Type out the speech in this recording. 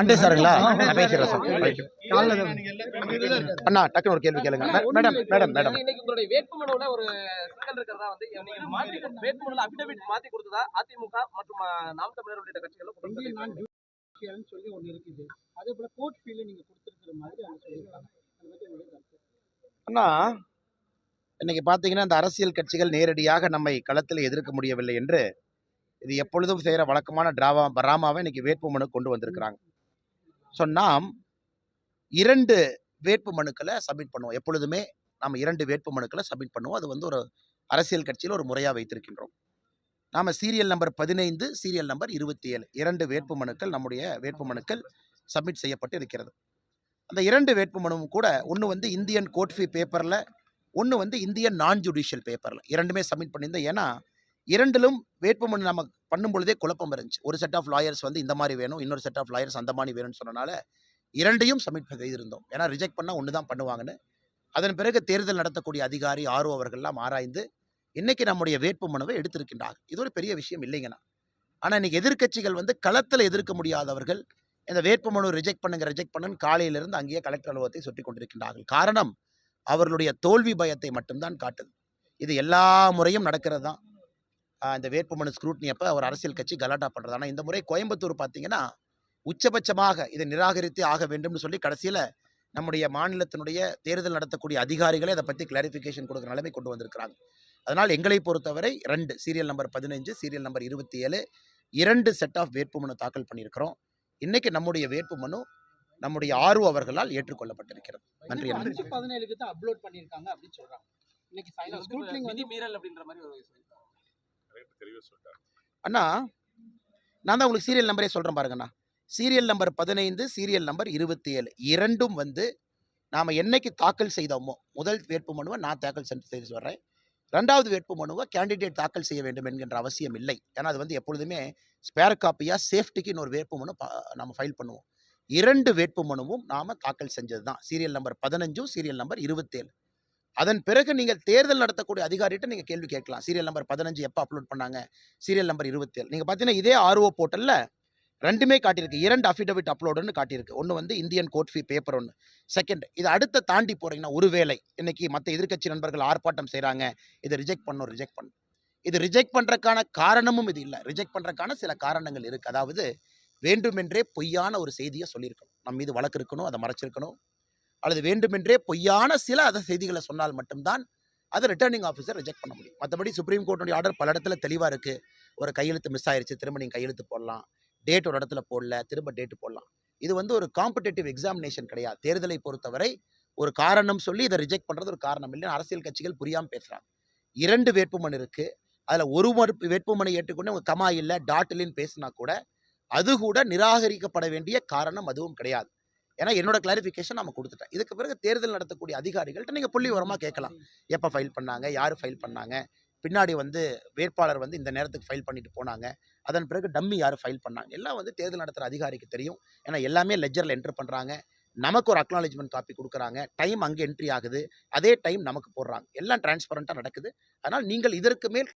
அண்டே சாருங்களா நான் பேசுறேன் sir. Right அண்ணா டக்குனு ஒரு கேள்வி கேளுங்க. மேடம் மேடம் மேடம் இன்னைக்கு உங்களுடைய வேட்புமனுல ஒரு சிக்கல் இருக்கிறதா வந்து நீங்க மாத்தி வேட்புமனுல அபிடவிட் மாத்தி கொடுத்ததா அதிமுக மற்றும் நாம் தமிழர் உள்ளிட்ட கட்சிகள் சொல்லி ஒண்ணு இருக்குது. அதே போல கோர்ட் ஃபீல் நீங்க கொடுத்திருக்கிற மாதிரி அவங்க சொல்லிருக்காங்க. அண்ணா இன்னைக்கு பார்த்தீங்கன்னா இந்த அரசியல் கட்சிகள் நேரடியாக நம்மை களத்தில் எதிர்க்க முடியவில்லை என்று இது எப்பொழுதும் செய்கிற வழக்கமான டிராமாவை இன்னைக்கு வேட்புமனு கொண்டு வந்திருக்கிறாங்க. ஸோ நாம் 2 வேட்புமனுக்களை சப்மிட் பண்ணுவோம். எப்பொழுதுமே நாம் 2 வேட்புமனுக்களை சப்மிட் பண்ணுவோம். அது வந்து ஒரு அரசியல் கட்சியில் ஒரு முறையாக வைத்திருக்கின்றோம். நாம் சீரியல் நம்பர் 15, சீரியல் நம்பர் 27 2 வேட்புமனுக்கள் நம்முடைய வேட்புமனுக்கள் சப்மிட் செய்யப்பட்டு இருக்கிறது. அந்த 2 வேட்புமனுவும் கூட ஒன்று வந்து இந்தியன் கோர்ட் ஃபீ பேப்பரில், ஒன்று வந்து இந்தியன் நான் ஜுடிஷியல் பேப்பரில் 2மே சப்மிட் பண்ணியிருந்தேன். ஏன்னா 2லும் வேட்புமனு நம்ம பண்ணும் பொழுதே குழப்பம் இருந்துச்சு. ஒரு செட் ஆஃப் லாயர்ஸ் வந்து இந்த மாதிரி வேணும், இன்னொரு செட் ஆஃப் லாயர்ஸ் அந்த மாதிரி வேணும்னு சொன்னனால 2யும் சப்மிட் செய்திருந்தோம். ஏன்னா ரிஜெக்ட் பண்ணால் ஒன்று தான் பண்ணுவாங்கன்னு. அதன் பிறகு தேர்தல் நடத்தக்கூடிய அதிகாரி ஆர்ஓ அவர்கள்லாம் ஆராய்ந்து இன்னைக்கு நம்முடைய வேட்புமனுவை எடுத்திருக்கின்றார்கள். இது ஒரு பெரிய விஷயம் இல்லைங்கண்ணா. ஆனால் இன்னைக்கு எதிர்க்கட்சிகள் வந்து களத்தில் எதிர்க்க முடியாதவர்கள் இந்த வேட்புமனு ரிஜெக்ட் பண்ணுன்னு காலையிலிருந்து அங்கேயே கலெக்டர் அலுவலகத்தை சுற்றி கொண்டிருக்கின்றார்கள். காரணம் அவர்களுடைய தோல்வி பயத்தை மட்டும்தான் காட்டுது. இது எல்லா முறையும் நடக்கிறது தான். இந்த வேட்புமனு ஸ்க்ரூட்னி அப்போ ஒரு அரசியல் கட்சி கலாட்டா பண்ணுறது. ஆனால் இந்த முறை கோயம்புத்தூர் பார்த்தீங்கன்னா உச்சபட்சமாக இதை நிராகரித்தே ஆக வேண்டும்னு சொல்லி கடைசியில் நம்முடைய மாநிலத்தினுடைய தேர்தல் நடத்தக்கூடிய அதிகாரிகளே அதை பற்றி கிளாரிஃபிகேஷன் கொடுக்குற நிலைமை கொண்டு வந்திருக்கிறாங்க. அதனால் எங்களை பொறுத்தவரை 2 serial number 15, serial number 27 2 set of வேட்புமனு தாக்கல் பண்ணியிருக்கிறோம். இன்னைக்கு நம்முடைய வேட்புமனு நம்முடைய ஆர்ஓ அவர்களால் ஏற்றுக்கொள்ளப்பட்டிருக்கிறது. நன்றி. 17க்கு தான் அப்லோட் பண்ணிருக்காங்க அப்படின்னு சொல்றாங்க. இன்னைக்கு ஃபைனல் ஸ்க்ரூட்னிங் வந்து மீறல் அப்படின்ற மாதிரி ஒரு அண்ணா நான் தான் உங்களுக்கு சீரியல் நம்பரே சொல்கிறேன் பாருங்கண்ணா. சீரியல் நம்பர் 15, சீரியல் நம்பர் 27 2ம் வந்து நாம் என்னைக்கு தாக்கல் செய்தோமோ முதல் வேட்புமனுவை நான் தாக்கல் செய்து வர்றேன். 2வது வேட்புமனுவை கேண்டிடேட் தாக்கல் செய்ய வேண்டும் என்கின்ற அவசியம் இல்லை. ஏன்னா அது வந்து எப்பொழுதுமே ஸ்பேர் காப்பியாக சேஃப்டிக்கு இன்னொரு வேட்புமனு நம்ம ஃபைல் பண்ணுவோம். 2 வேட்புமனுவும் நாம் தாக்கல் செஞ்சது தான். Serial number 15, serial number 27. அதன் பிறகு நீங்கள் தேர்தல் நடத்தக்கூடிய அதிகாரிகிட்ட நீங்கள் கேள்வி கேட்கலாம். சீரியல் நம்பர் 15 எப்போ அப்லோட் பண்ணாங்க, சீரியல் நம்பர் 27. நீங்கள் பார்த்தீங்கன்னா இதே ஆர்ஓ போர்ட்டலில் 2மே காட்டியிருக்கு. 2 அஃபிடவிட் அப்லோடுன்னு காட்டியிருக்கு. ஒன்று வந்து இந்தியன் கோர்ட் ஃபீ பேப்பர் ஒன்று. செகண்ட் இது அடுத்த தாண்டி போகிறீங்கன்னா ஒருவேளை இன்னைக்கு மற்ற எதிர்க்கட்சி நண்பர்கள் ஆர்ப்பாட்டம் செய்கிறாங்க, இதை ரிஜெக்ட் பண்ணும். இது ரிஜெக்ட் பண்ணுறதுக்கான காரணமும் இது இல்லை. ரிஜெக்ட் பண்ணுறதுக்கான சில காரணங்கள் இருக்குது. அதாவது வேண்டுமென்றே பொய்யான ஒரு செய்தியை சொல்லியிருக்கணும், நம்ம மீது வழக்கு இருக்கணும், அதை மறைச்சிருக்கணும். அல்லது வேண்டுமென்றே பொய்யான சில செய்திகளை சொன்னால் மட்டும்தான் அதை ரிட்டர்னிங் ஆஃபீஸர் ரிஜெக்ட் பண்ண முடியும். மற்றபடி சுப்ரீம் கோர்ட்டுடைய ஆர்டர் பல இடத்துல தெளிவாக இருக்குது. ஒரு கையெழுத்து மிஸ் ஆயிடுச்சு, திரும்ப நீங்கள் கையெழுத்து போடலாம். டேட் ஒரு இடத்துல போடல, திரும்ப டேட்டு போடலாம். இது வந்து ஒரு காம்படிட்டிவ் எக்ஸாமினேஷன் கிடையாது. தேர்தலை பொறுத்தவரை ஒரு காரணம் சொல்லி இதை ரிஜெக்ட் பண்ணுறது ஒரு காரணம் இல்லைன்னு அரசியல் கட்சிகள் புரியாமல் பேசுகிறாங்க. 2 வேட்புமனு இருக்குது. அதில் ஒரு வேட்புமனை ஏற்றுக்கொண்டு அவங்க கமா இல்லை டாட் இல்லைன்னு பேசினா கூட அது கூட நிராகரிக்கப்பட வேண்டிய காரணம் அதுவும் கிடையாது. ஏன்னா என்னோட கிளாரிஃபிகேஷன் நம்ம கொடுத்துட்டேன். இதுக்கு பிறகு தேர்தல் நடத்தக்கூடிய அதிகாரிகள்கிட்ட நீங்கள் புள்ளி விவரமாக கேட்கலாம். எப்போ ஃபைல் பண்ணாங்க, யார் ஃபைல் பண்ணாங்க, பின்னாடி வந்து வேட்பாளர் வந்து இந்த நேரத்துக்கு ஃபைல் பண்ணிட்டு போனாங்க, அதன் பிறகு டம்மி யார் ஃபைல் பண்ணாங்க, எல்லாம் வந்து தேர்தல் நடத்துகிற அதிகாரிக்கு தெரியும். ஏன்னா எல்லாமே லெஜரில் என்ட்ரு பண்ணுறாங்க, நமக்கு ஒரு அக்னாலஜ்மெண்ட் காப்பி கொடுக்குறாங்க, டைம் அங்கே என்ட்ரி ஆகுது, அதே டைம் நமக்கு போடுறாங்க, எல்லாம் டிரான்ஸ்பரண்ட்டாக நடக்குது. அதனால் நீங்கள் இதற்கு மேல்